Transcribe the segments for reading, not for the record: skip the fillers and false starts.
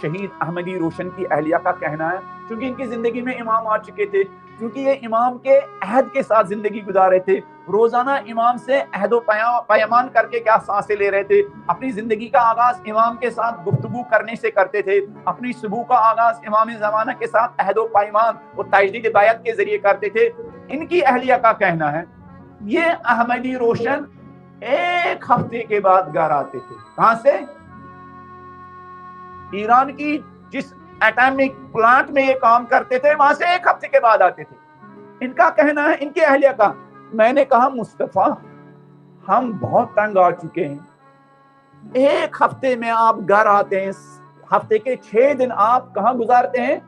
شہید احمدی روشن کی اہلیہ کا کہنا ہے، چونکہ ان کی زندگی میں امام آ چکے تھے، کیونکہ یہ امام کے عہد کے ساتھ زندگی گزارے تھے، روزانہ امام سے عہد و پیمان کر کے کیا سانسیں لے رہے تھے، اپنی زندگی کا آغاز امام کے ساتھ گفتگو کرنے سے کرتے تھے، اپنی صبح کا آغاز امام زمانہ کے ساتھ عہد و پیمان اور تجدید بیعت کے ذریعے کرتے تھے۔ ان کی اہلیہ کا کہنا ہے یہ احمدی روشن ایک ہفتے کے بعد گھر آتے تھے۔ کہاں سے؟ ایران کی جس ایٹمک پلانٹ میں یہ کام کرتے تھے وہاں سے ایک ہفتے کے بعد آتے تھے۔ ان کا کہنا ہے، ان کے اہلیہ کا، میں نے کہا مصطفیٰ ہم بہت تنگ آ چکے ہیں، ایک ہفتے میں آپ گھر آتے ہیں، ہفتے کے 6 دن آپ کہاں گزارتے ہیں؟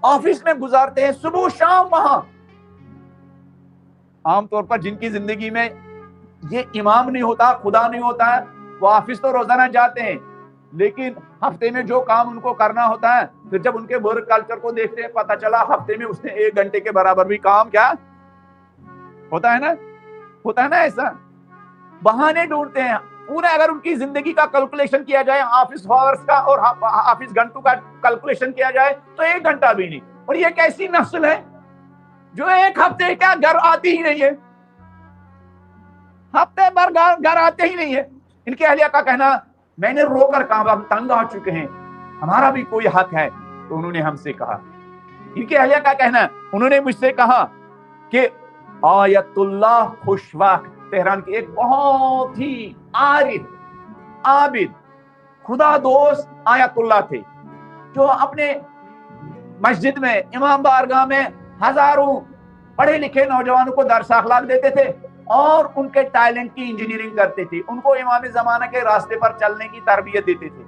آفس میں گزارتے ہیں، صبح شام وہاں۔ عام طور پر جن کی زندگی میں یہ امام نہیں ہوتا، خدا نہیں ہوتا ہے، وہ آفس تو روزانہ جاتے ہیں، لیکن ہفتے میں جو کام ان کو کرنا ہوتا ہے، پھر جب ان کے ورک کلچر کو دیکھتے ہیں پتہ چلا ہفتے میں اس نے 1 گھنٹے کے برابر بھی کام کیا ہوتا ہے نا ایسا۔ بہانے ڈھونڈتے ہیں پورا، اگر ان کی زندگی کا کیلکولیشن کیا جائے، آفس ہاورز کا اور آفس گھنٹوں کا کیلکولیشن کیا جائے تو 1 گھنٹہ بھی نہیں۔ اور یہ کیسی نسل ہے جو ایک ہفتے کا گھر آتی ہی نہیں ہے، ہفتے بھر گھر آتے ہی نہیں ہے۔ ان کے اہلیہ کا کہنا، میں نے رو کر کہا ہم تنگ آ چکے ہیں، ہمارا بھی کوئی حق ہے۔ تو انہوں نے ہم سے کہا، ان کے اہلیہ کا کہنا، انہوں نے مجھ سے کہا کہ آیت اللہ خوشوقت تہران کی ایک بہت ہی عارف عابد خدا دوست آیت اللہ تھے، جو اپنے مسجد میں امام بارگاہ میں ہزاروں پڑھے لکھے نوجوانوں کو درس اخلاق دیتے تھے اور ان کے ٹیلنٹ کی انجینئرنگ کرتے تھے، ان کو امام زمانہ کے راستے پر چلنے کی تربیت دیتے تھے۔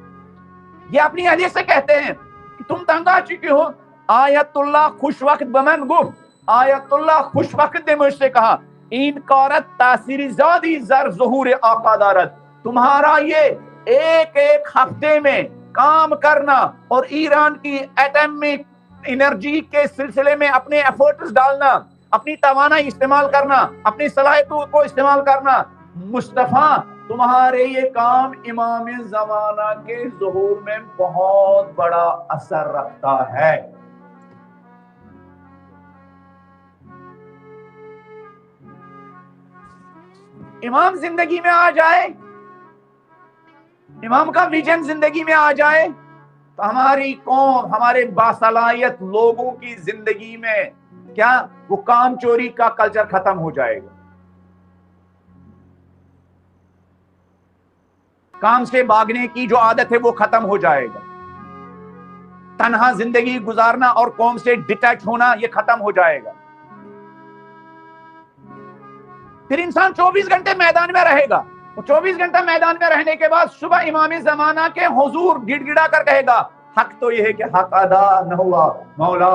یہ اپنی اہلیہ سے کہتے ہیں کہ تم تنگ آ چکے ہو، آیت اللہ خوش وقت بمن گفت، آیت اللہ خوش وقت نے مجھ سے کہا این کارت تاثیر زیادی زر ظہور آقا دارت، تمہارا یہ ایک ہفتے میں کام کرنا اور ایران کی ایٹمک انرجی کے سلسلے میں اپنے ایفرٹس ڈالنا، اپنی توانائی استعمال کرنا، اپنی صلاحیتوں کو استعمال کرنا، مصطفیٰ تمہارے یہ کام امام زمانہ کے ظہور میں بہت بڑا اثر رکھتا ہے۔ امام زندگی میں آ جائے، امام کا ویژن زندگی میں آ جائے تو ہماری قوم، ہمارے باصلاحیت لوگوں کی زندگی میں کیا وہ کام چوری کا کلچر ختم ہو جائے گا، کام سے بھاگنے کی جو عادت ہے وہ ختم ہو جائے گا، تنہا زندگی گزارنا اور قوم سے ڈیٹیچ ہونا یہ ختم ہو جائے گا، پھر انسان 24 گھنٹے میدان میں رہے گا۔ 24 گھنٹہ میدان میں رہنے کے بعد صبح امام زمانہ کے حضور گڑ گڑا کر کہے گا حق تو یہ ہے کہ حق ادا نہ ہوا، مولا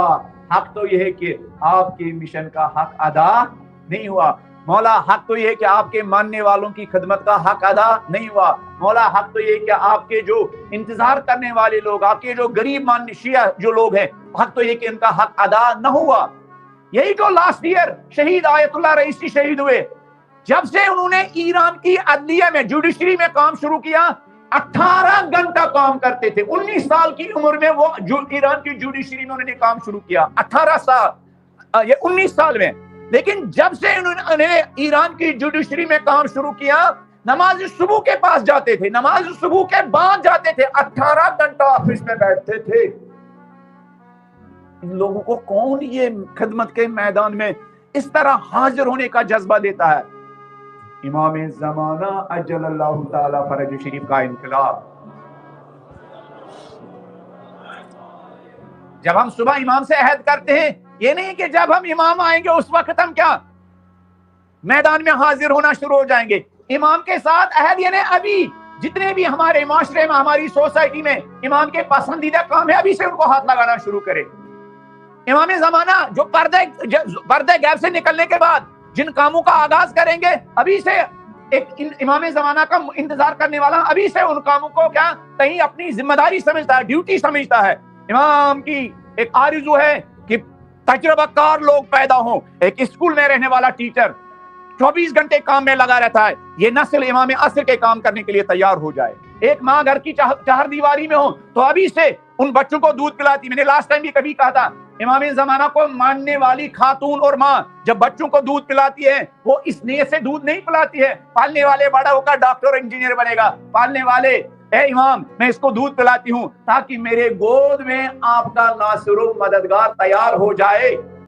حق تو یہ ہے کہ آپ کے مشن کا حق ادا نہیں ہوا، مولا حق تو یہ ہے کہ آپ کے ماننے والوں کی خدمت کا حق ادا نہیں ہوا، مولا حق تو یہ ہے کہ آپ کے جو انتظار کرنے والے لوگ، آپ کے جو غریب شیعہ جو لوگ ہیں، حق تو یہ کہ ان کا حق ادا نہ ہوا۔ یہی جو لاسٹ ایئر شہید آیت اللہ رئیسی شہید ہوئے، جب سے انہوں نے ایران کی عدلیہ میں جوڈیشری میں کام شروع کیا، 18 گھنٹہ کام کرتے تھے۔ 19 سال کی عمر میں وہ ایران کی جوڈیشری میں انہوں نے کام شروع کیا، 18 سال، یہ 19 سال میں۔ لیکن جب سے انہوں نے ایران کی جوڈیشری میں کام شروع کیا، نماز صبح کے پاس جاتے تھے، نماز صبح کے بعد جاتے تھے، 18 گھنٹہ آفس میں بیٹھتے تھے۔ ان لوگوں کو کون یہ خدمت کے میدان میں اس طرح حاضر ہونے کا جذبہ دیتا ہے؟ امام زمانہ اجل اللہ تعالی فرج شریف کا انقلاب۔ جب ہم صبح امام سے عہد کرتے ہیں، یہ نہیں کہ جب ہم امام آئیں گے اس وقت ہم کیا میدان میں حاضر ہونا شروع ہو جائیں گے۔ امام کے ساتھ عہد یعنی ابھی جتنے بھی ہمارے معاشرے میں، ہماری سوسائٹی میں امام کے پسندیدہ کام ہے، ابھی سے ان کو ہاتھ لگانا شروع کرے۔ امام زمانہ جو پردے غیب سے نکلنے کے بعد جن کاموں کا آغاز کریں گے، ابھی سے ایک امام زمانہ کا انتظار کرنے والا ابھی سے ان کاموں کو کیا کہیں اپنی ذمہ داری سمجھتا ہے، ڈیوٹی سمجھتا ہے۔ امام کی ایک آرزو ہے کہ تجربہ کار لوگ پیدا ہوں، ایک اسکول میں رہنے والا ٹیچر 24 گھنٹے کام میں لگا رہتا ہے، یہ نسل امام عصر کے کام کرنے کے لیے تیار ہو جائے۔ ایک ماں گھر کی چار دیواری میں ہو تو ابھی سے ان بچوں کو دودھ پلاتی. میں نے لاسٹ ٹائم بھی کبھی کہا تھا امام زمانہ کو ماننے والی خاتون اور ماں جب بچوں کو دودھ پلاتی ہے وہ اس نیت سے دودھ نہیں پلاتی ہے پالنے والے بڑا ہو کر ڈاکٹر اور انجینئر بنے گا. پالنے والے اے امام میں اس کو دودھ پلاتی ہوں تاکہ میرے گود میں آپ کا ناصر و مددگار تیار ہو جائے.